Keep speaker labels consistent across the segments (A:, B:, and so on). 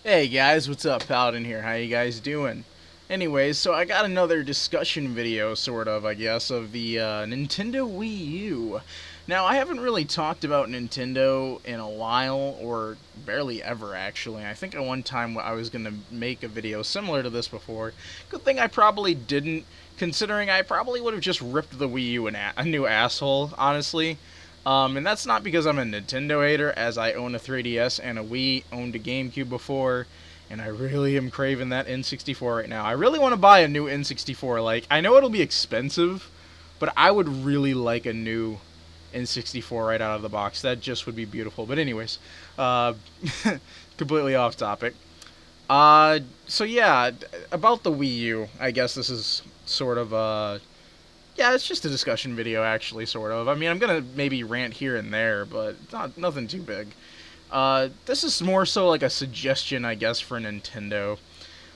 A: Hey guys, what's up? Paladin here. How you guys doing? Anyways, so I got another discussion video, sort of, I guess, of the Nintendo Wii U. Now, I haven't really talked about Nintendo in a while, or barely ever, actually. I think at one time I was going to make a video similar to this before. Good thing I probably didn't, considering I probably would have just ripped the Wii U a new asshole, honestly. And that's not because I'm a Nintendo hater, as I own a 3DS and a Wii, owned a GameCube before, and I really am craving that N64 right now. I really want to buy a new N64. Like, I know it'll be expensive, but I would really like a new N64 right out of the box. That just would be beautiful. But anyways, uh, completely off topic. So yeah, about the Wii U, I guess this is sort of yeah, it's just a discussion video, actually, sort of. I mean, I'm gonna maybe rant here and there, but nothing too big. This is more so like a suggestion, I guess, for Nintendo.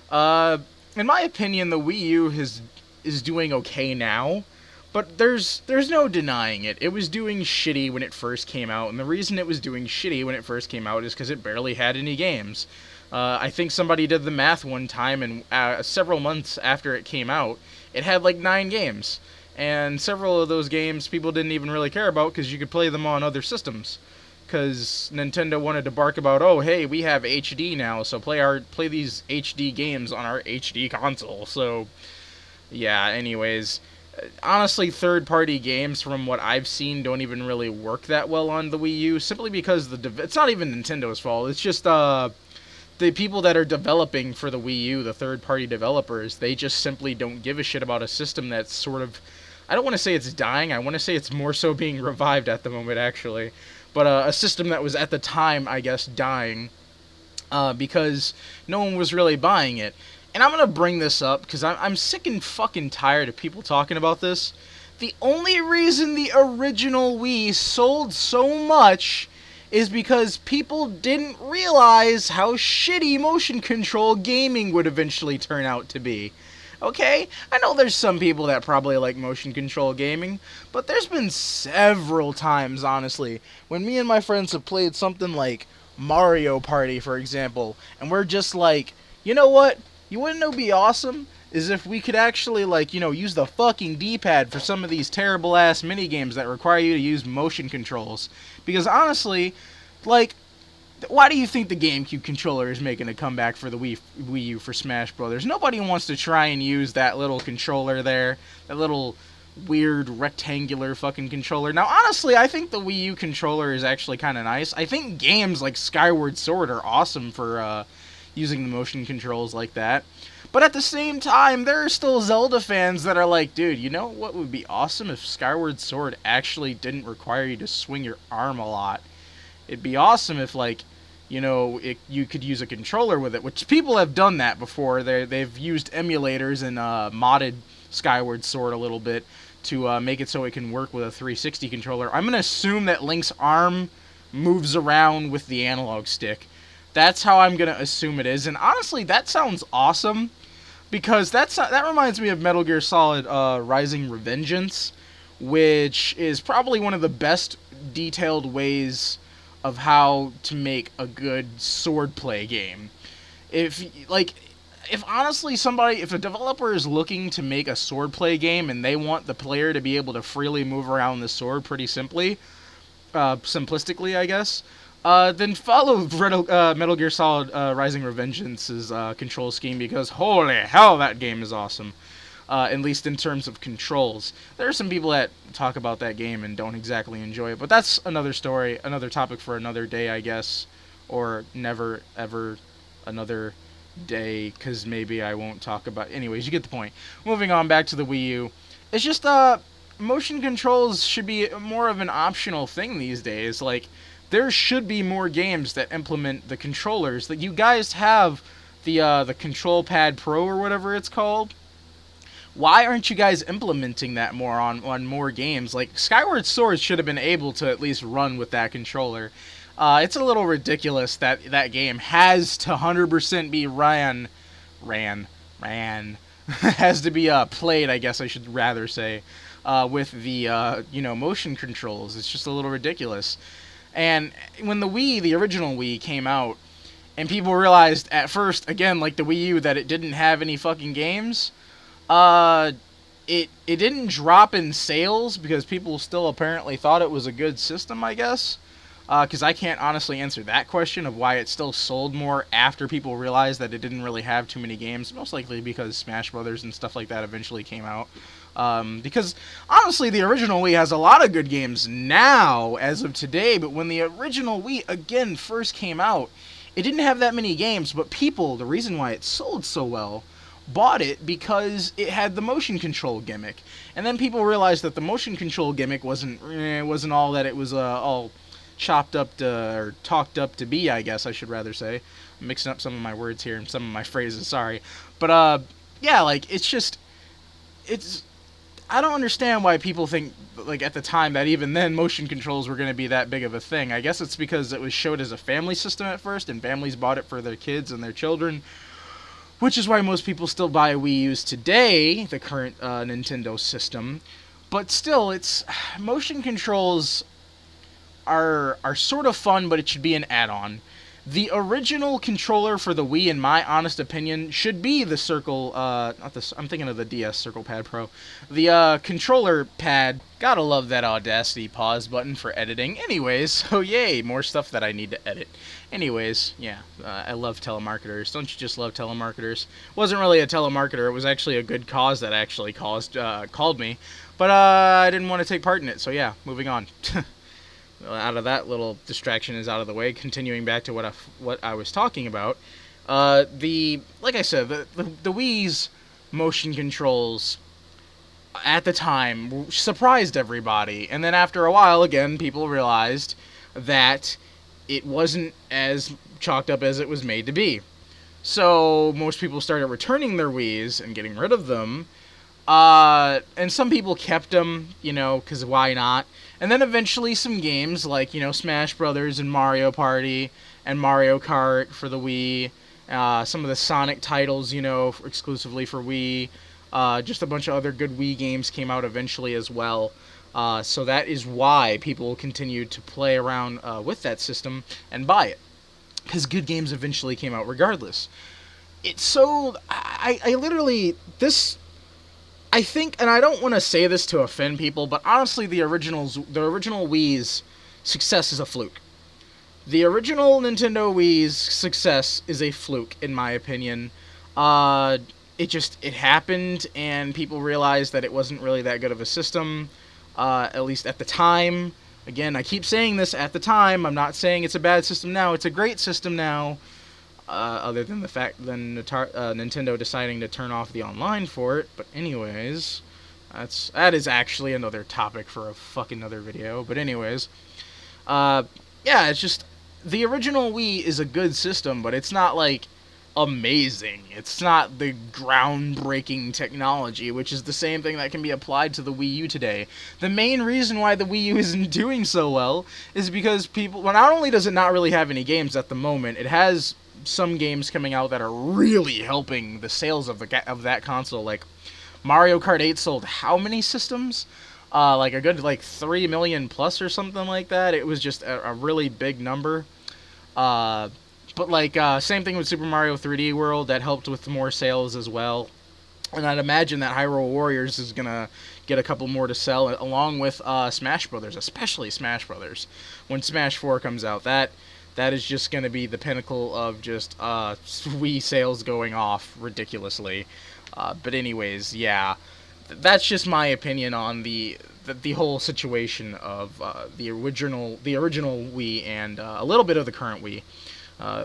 A: Uh, in my opinion, the Wii U is doing okay now, but there's no denying it. It was doing shitty when it first came out, and the reason it was doing shitty when it first came out is because it barely had any games. I think somebody did the math one time, and several months after it came out, it had like 9 games. And several of those games people didn't even really care about because you could play them on other systems. Because Nintendo wanted to bark about, oh hey, we have HD now, so play these HD games on our HD console. So yeah, anyways, honestly, third-party games from what I've seen don't even really work that well on the Wii U, simply because it's not even Nintendo's fault. It's just the people that are developing for the Wii U, the third-party developers, they just simply don't give a shit about a system that's sort of, I don't want to say it's dying, I want to say it's more so being revived at the moment, actually. But a system that was at the time, I guess, dying, because no one was really buying it. And I'm going to bring this up, because I'm sick and fucking tired of people talking about this. The only reason the original Wii sold so much is because people didn't realize how shitty motion control gaming would eventually turn out to be. Okay? I know there's some people that probably like motion control gaming, but there's been several times, honestly, when me and my friends have played something like Mario Party, for example, and we're just like, you know what? You wouldn't know be awesome? Is if we could actually, like, use the fucking D-pad for some of these terrible-ass minigames that require you to use motion controls. Because, honestly, like, why do you think the GameCube controller is making a comeback for the Wii U for Smash Brothers? Nobody wants to try and use that little controller there, that little weird rectangular fucking controller. Now, honestly, I think the Wii U controller is actually kind of nice. I think games like Skyward Sword are awesome for using the motion controls like that. But at the same time, there are still Zelda fans that are like, dude, you know what would be awesome if Skyward Sword actually didn't require you to swing your arm a lot? It'd be awesome if, like, you could use a controller with it, which people have done that before. They've used emulators and modded Skyward Sword a little bit to make it so it can work with a 360 controller. I'm going to assume that Link's arm moves around with the analog stick. That's how I'm going to assume it is. And honestly, that sounds awesome, because that reminds me of Metal Gear Solid Rising Revengeance, which is probably one of the best detailed ways of how to make a good swordplay game. If honestly if a developer is looking to make a swordplay game and they want the player to be able to freely move around the sword pretty simplistically, I guess, then follow Metal Gear Solid Rising Revengeance's control scheme, because holy hell, that game is awesome. At least in terms of controls. There are some people that talk about that game and don't exactly enjoy it, but that's another story, another topic for another day, I guess. Or never, ever another day, because maybe I won't talk about... Anyways, you get the point. Moving on back to the Wii U. It's just, motion controls should be more of an optional thing these days. Like, there should be more games that implement the controllers. That you guys have the Control Pad Pro or whatever it's called. Why aren't you guys implementing that more on more games? Like, Skyward Sword should have been able to at least run with that controller. It's a little ridiculous that that game has to 100% be ran, has to be played, I guess I should rather say, with the, motion controls. It's just a little ridiculous. And when the original Wii came out, and people realized at first, again, like the Wii U, that it didn't have any fucking games, uh, it didn't drop in sales because people still apparently thought it was a good system, I guess. Because I can't honestly answer that question of why it still sold more after people realized that it didn't really have too many games. Most likely because Smash Brothers and stuff like that eventually came out. Because honestly, the original Wii has a lot of good games now, as of today, but when the original Wii, again, first came out, it didn't have that many games, but people, the reason why it sold so well, bought it because it had the motion control gimmick. And then people realized that the motion control gimmick wasn't all that it was all chopped up to, or talked up to be, I guess I should rather say. I'm mixing up some of my words here and some of my phrases, sorry. But, yeah, like, it's, I don't understand why people think, like, at the time that even then motion controls were going to be that big of a thing. I guess it's because it was showed as a family system at first, and families bought it for their kids and their children, which is why most people still buy Wii U's today, the current Nintendo system. But still, it's motion controls are sort of fun, but it should be an add-on. The original controller for the Wii, in my honest opinion, should be the Circle, not this, I'm thinking of the DS Circle Pad Pro. The controller pad, gotta love that Audacity pause button for editing. Anyways, so yay, more stuff that I need to edit. Anyways, yeah, I love telemarketers. Don't you just love telemarketers? Wasn't really a telemarketer, it was actually a good cause that actually called me. But I didn't want to take part in it, so yeah, moving on. Out of that little distraction is out of the way. Continuing back to what I was talking about, like I said, the Wii's motion controls at the time surprised everybody, and then after a while, again, people realized that it wasn't as chalked up as it was made to be. So most people started returning their Wiis and getting rid of them. And some people kept them, you know, because why not? And then eventually some games like, you know, Smash Brothers and Mario Party and Mario Kart for the Wii, some of the Sonic titles, you know, exclusively for Wii, just a bunch of other good Wii games came out eventually as well. So that is why people continued to play around with that system and buy it, because good games eventually came out regardless. It's so... I literally... I think, and I don't want to say this to offend people, but honestly, the original Wii's success is a fluke. The original Nintendo Wii's success is a fluke, in my opinion. It happened, and people realized that it wasn't really that good of a system, at least at the time. Again, I keep saying this, at the time. I'm not saying it's a bad system now. It's a great system now. Other than the fact that Nintendo deciding to turn off the online for it. But anyways, that is actually another topic for a fucking other video. But anyways, yeah, it's just, the original Wii is a good system, but it's not, like, amazing. It's not the groundbreaking technology, which is the same thing that can be applied to the Wii U today. The main reason why the Wii U isn't doing so well is because people, well, not only does it not really have any games at the moment, it has some games coming out that are really helping the sales of that console. Like Mario Kart 8 sold how many systems? Like a good 3 million plus or something like that. It was just a really big number. But same thing with Super Mario 3D World, that helped with more sales as well. And I'd imagine that Hyrule Warriors is gonna get a couple more to sell, along with Smash Brothers, especially Smash Brothers. When Smash 4 comes out, that is just going to be the pinnacle of just Wii sales going off ridiculously. But anyways, yeah, that's just my opinion on the whole situation of the original Wii and a little bit of the current Wii,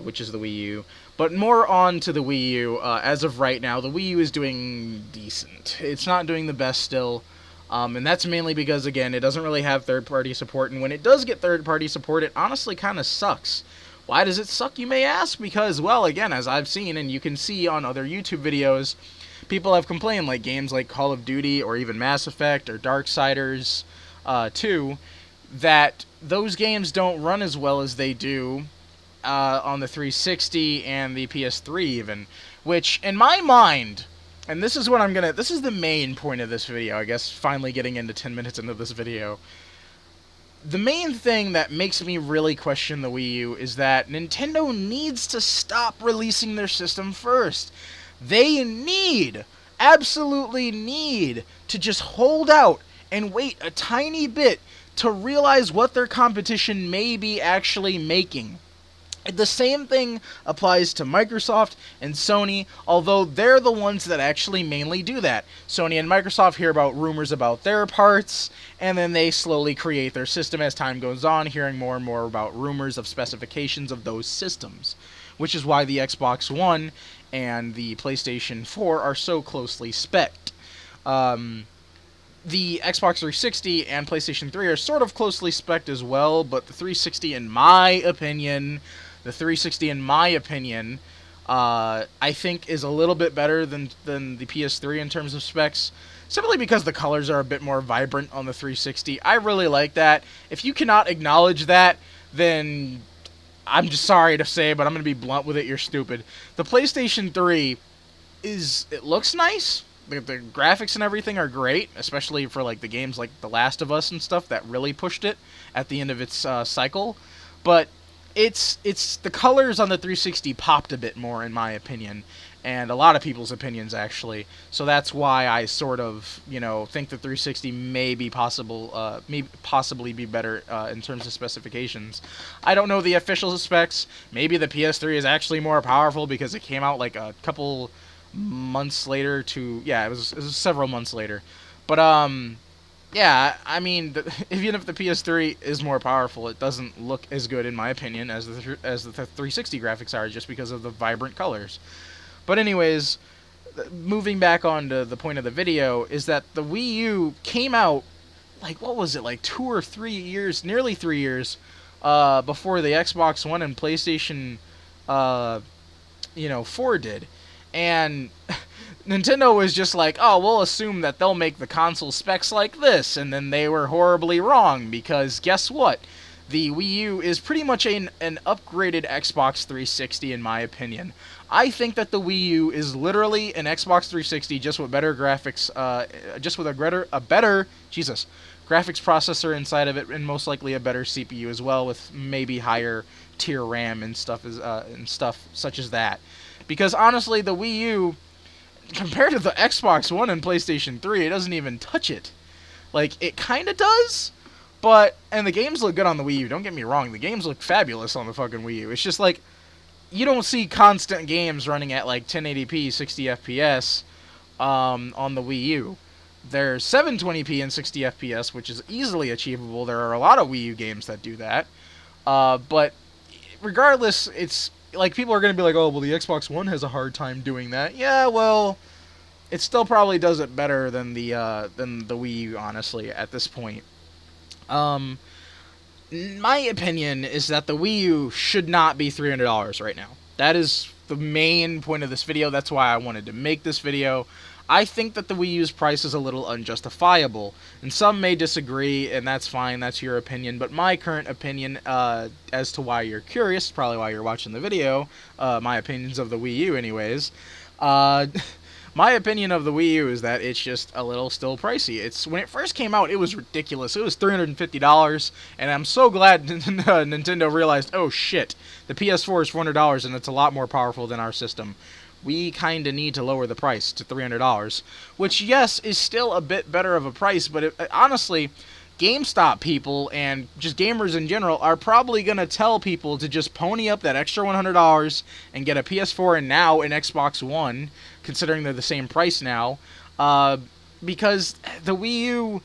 A: which is the Wii U. But more on to the Wii U. As of right now, the Wii U is doing decent. It's not doing the best still. And that's mainly because, again, it doesn't really have third-party support, and when it does get third-party support, it honestly kind of sucks. Why does it suck, you may ask? Because, well, again, as I've seen, and you can see on other YouTube videos, people have complained, like games like Call of Duty, or even Mass Effect, or Darksiders 2, that those games don't run as well as they do on the 360 and the PS3 even, which, in my mind... And this is what this is the main point of this video, I guess, finally getting into 10 minutes into this video. the main thing that makes me really question the Wii U is that Nintendo needs to stop releasing their system first. They absolutely need to just hold out and wait a tiny bit to realize what their competition may be actually making. The same thing applies to Microsoft and Sony, although they're the ones that actually mainly do that. Sony and Microsoft hear about rumors about their parts, and then they slowly create their system as time goes on, hearing more and more about rumors of specifications of those systems, which is why the Xbox One and the PlayStation 4 are so closely spec'd. The Xbox 360 and PlayStation 3 are sort of closely spec'd as well, but the 360, in my opinion, I think is a little bit better than the PS3 in terms of specs, simply because the colors are a bit more vibrant on the 360. I really like that. If you cannot acknowledge that, then I'm just sorry to say, but I'm going to be blunt with it, you're stupid. The PlayStation 3 it looks nice. The graphics and everything are great, especially for like the games like The Last of Us and stuff that really pushed it at the end of its cycle. But it's the colors on the 360 popped a bit more, in my opinion, and a lot of people's opinions actually. So that's why I sort of think the 360 may possibly be better in terms of specifications. I don't know the official specs. Maybe the PS3 is actually more powerful because it came out like a couple months later it was several months later. But yeah, I mean, even if the PS3 is more powerful, it doesn't look as good, in my opinion, as the 360 graphics are, just because of the vibrant colors. But anyways, moving back on to the point of the video, is that the Wii U came out, like, what was it, like 2 or 3 years, nearly 3 years, before the Xbox One and PlayStation 4 did. And Nintendo was just like, oh, we'll assume that they'll make the console specs like this, and then they were horribly wrong, because guess what? The Wii U is pretty much an upgraded Xbox 360, in my opinion. I think that the Wii U is literally an Xbox 360, just with better graphics, just with a better graphics processor inside of it, and most likely a better CPU as well, with maybe higher tier RAM and stuff such as that. Because honestly, the Wii U, compared to the Xbox One and PlayStation 3, it doesn't even touch it. Like, it kind of does, and the games look good on the Wii U, don't get me wrong, the games look fabulous on the fucking Wii U. It's just like, you don't see constant games running at like 1080p, 60 FPS on the Wii U. There's 720p and 60 FPS, which is easily achievable. There are a lot of Wii U games that do that. But regardless, it's like, people are going to be like, oh, well, the Xbox One has a hard time doing that. Yeah, well, it still probably does it better than the Wii U, honestly, at this point. My opinion is that the Wii U should not be $300 right now. That is the main point of this video. That's why I wanted to make this video. I think that the Wii U's price is a little unjustifiable, and some may disagree, and that's fine, that's your opinion, but my current opinion, as to why you're curious, probably why you're watching the video, my opinions of the Wii U anyways, my opinion of the Wii U is that it's just a little still pricey. When it first came out, it was ridiculous. It was $350, and I'm so glad Nintendo realized, oh shit, the PS4 is $400, and it's a lot more powerful than our system. We kind of need to lower the price to $300, which, yes, is still a bit better of a price, but honestly, GameStop people and just gamers in general are probably going to tell people to just pony up that extra $100 and get a PS4 and now an Xbox One, considering they're the same price now, because the Wii U,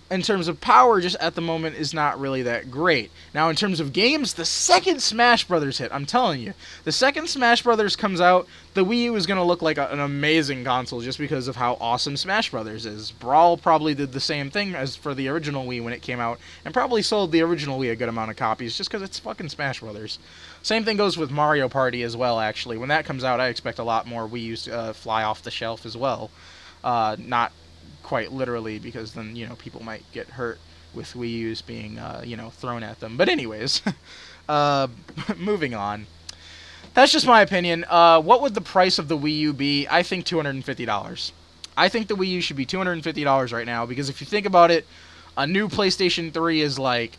A: in terms of power, just at the moment, is not really that great. Now, in terms of games, the second Smash Brothers hit, I'm telling you, the second Smash Brothers comes out, the Wii U is going to look like an amazing console just because of how awesome Smash Brothers is. Brawl probably did the same thing as for the original Wii when it came out, and probably sold the original Wii a good amount of copies just because it's fucking Smash Brothers. Same thing goes with Mario Party as well, actually. When that comes out, I expect a lot more Wii U's fly off the shelf as well. Not quite literally, because then, people might get hurt with Wii U's being, thrown at them. But anyways, moving on. That's just my opinion. What would the price of the Wii U be? I think $250. I think the Wii U should be $250 right now, because if you think about it, a new PlayStation 3 is like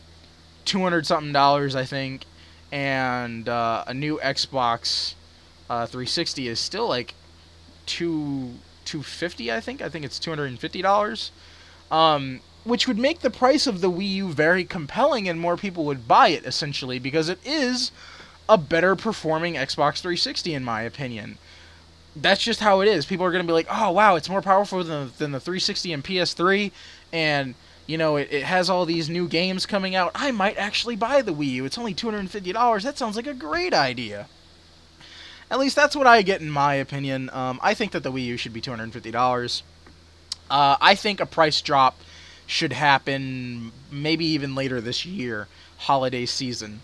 A: $200 something, I think, and a new Xbox 360 is still like 250. I think it's $250. Which would make the price of the Wii U very compelling, and more people would buy it, essentially, because it is a better performing Xbox 360 in my opinion. That's just how it is. People are going to be like, oh wow, it's more powerful than the 360 and PS3, and you know, it has all these new games coming out. I might actually buy the Wii U. It's only $250. That sounds like a great idea. At least that's what I get in my opinion. I think that the Wii U should be $250. I think a price drop should happen maybe even later this year, holiday season.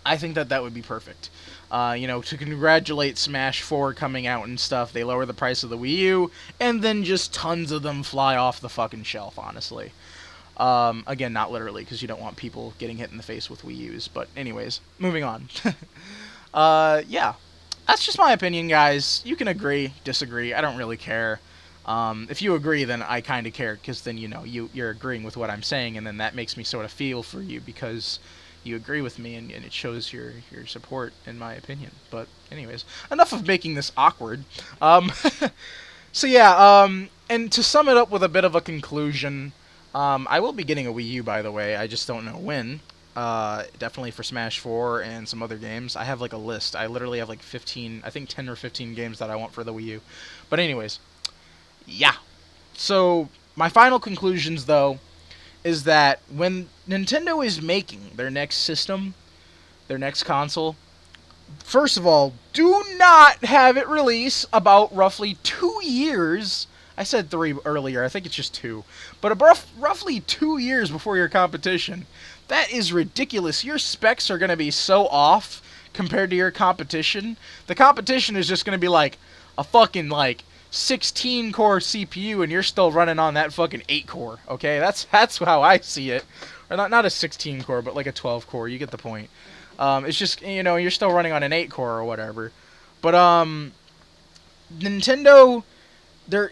A: I think that that would be perfect. You know, to congratulate Smash 4 coming out and stuff, they lower the price of the Wii U, and then just tons of them fly off the fucking shelf, honestly. Again, not literally, because you don't want people getting hit in the face with Wii U's. But anyways, moving on. Yeah. That's just my opinion, guys. You can agree, disagree. I don't really care. If you agree, then I kind of care, because then, you know, you're agreeing with what I'm saying, and then that makes me sort of feel for you, because you agree with me, and it shows your support, in my opinion. But anyways, enough of making this awkward. So yeah, and to sum it up with a bit of a conclusion, I will be getting a Wii U, by the way. I just don't know when. Definitely for Smash 4 and some other games. I have like a list. I literally have like 15, I think 10 or 15 games that I want for the Wii U. But anyways, yeah. So my final conclusions, though, is that when Nintendo is making their next system, their next console, first of all, do not have it release about roughly 2 years. I said 3 earlier, I think it's just 2. But roughly 2 years before your competition. That is ridiculous. Your specs are going to be so off compared to your competition. The competition is just going to be like a fucking like 16-core CPU, and you're still running on that fucking 8-core. Okay, that's how I see it. Or not a 16-core, but like a 12-core. You get the point. It's just, you know, you're still running on an 8-core or whatever. But Nintendo,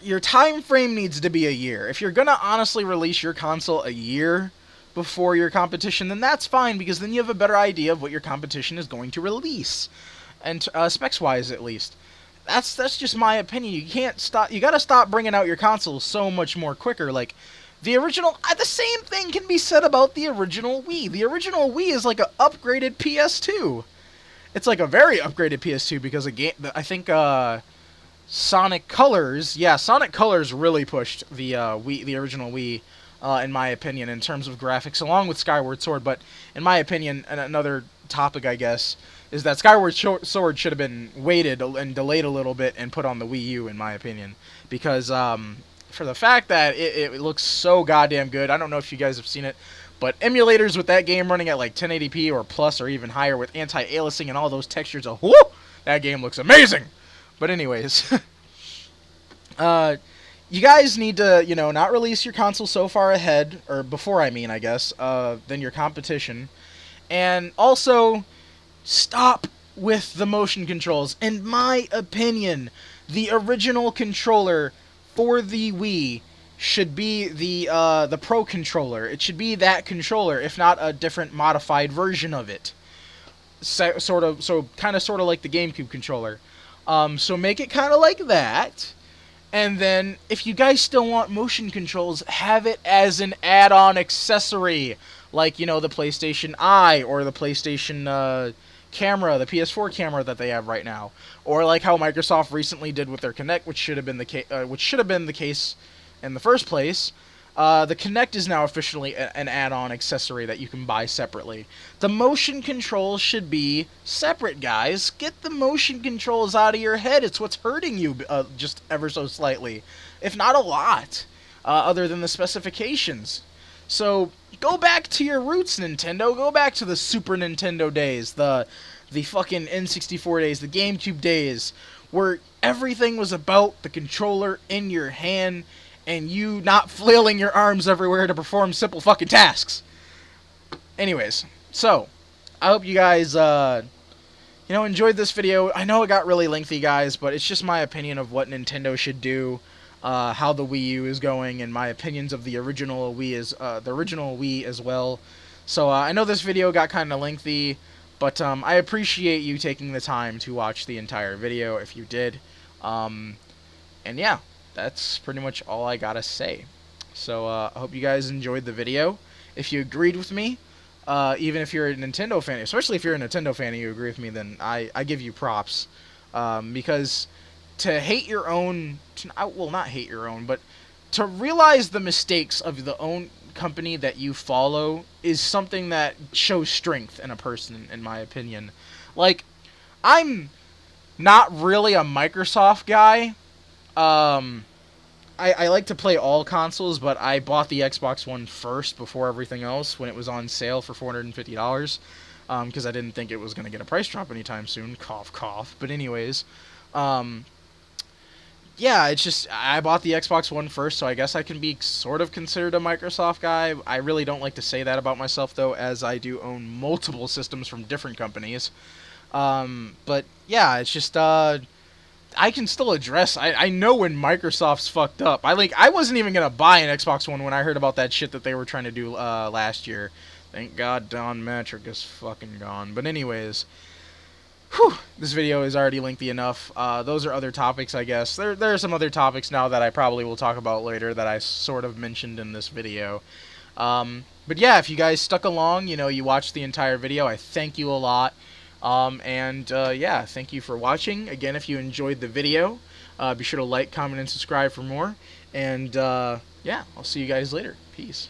A: your time frame needs to be a year. If you're gonna honestly release your console a year before your competition, then that's fine, because then you have a better idea of what your competition is going to release, and specs-wise at least. That's just my opinion. You can't stop. You gotta stop bringing out your console so much more quicker. Like the original, the same thing can be said about the original Wii. The original Wii is like an upgraded PS2. It's like a very upgraded PS2, because I think Sonic Colors. Yeah, Sonic Colors really pushed the original Wii. In my opinion, in terms of graphics, along with Skyward Sword. But in my opinion, and another topic, I guess, is that Skyward Sword should have been waited and delayed a little bit and put on the Wii U, in my opinion. Because for the fact that it looks so goddamn good. I don't know if you guys have seen it, but emulators with that game running at like 1080p or plus or even higher with anti-aliasing and all those textures, whoo! That game looks amazing! But anyways... you guys need to, you know, not release your console so far ahead, or before, I mean, I guess, than your competition. And also, stop with the motion controls. In my opinion, the original controller for the Wii should be the Pro Controller. It should be that controller, if not a different modified version of it. Kind of sort of like the GameCube controller. So make it kind of like that. And then, if you guys still want motion controls, have it as an add-on accessory. Like, you know, the PlayStation Eye, or the PlayStation camera, the PS4 camera that they have right now. Or like how Microsoft recently did with their Kinect, which should have been the case in the first place. The Kinect is now officially an add-on accessory that you can buy separately. The motion controls should be separate, guys. Get the motion controls out of your head. It's what's hurting you just ever so slightly, if not a lot, other than the specifications. So go back to your roots, Nintendo. Go back to the Super Nintendo days, the fucking N64 days, the GameCube days, where everything was about the controller in your hand, and you not flailing your arms everywhere to perform simple fucking tasks. Anyways, so, I hope you guys, enjoyed this video. I know it got really lengthy, guys, but it's just my opinion of what Nintendo should do, how the Wii U is going, and my opinions of the original Wii as well. So I know this video got kind of lengthy, but I appreciate you taking the time to watch the entire video if you did. And yeah, that's pretty much all I gotta say. So I hope you guys enjoyed the video. If you agreed with me, even if you're a Nintendo fan, especially if you're a Nintendo fan and you agree with me, then I give you props. Because to hate your own, well, not hate your own, but to realize the mistakes of the own company that you follow is something that shows strength in a person, in my opinion. Like, I'm not really a Microsoft guy. I like to play all consoles, but I bought the Xbox One first before everything else when it was on sale for $450. Because I didn't think it was going to get a price drop anytime soon. Cough, cough. But anyways, yeah, it's just I bought the Xbox One first, so I guess I can be sort of considered a Microsoft guy. I really don't like to say that about myself, though, as I do own multiple systems from different companies. But yeah, it's just I can still address. I know when Microsoft's fucked up. I wasn't even gonna buy an Xbox One when I heard about that shit that they were trying to do last year. Thank God Don Matrick is fucking gone. But anyways. Whew, this video is already lengthy enough. Those are other topics, I guess. There are some other topics now that I probably will talk about later that I sort of mentioned in this video. But yeah, if you guys stuck along, you watched the entire video, I thank you a lot. Yeah, thank you for watching. Again, if you enjoyed the video, be sure to like, comment, and subscribe for more. And yeah, I'll see you guys later. Peace.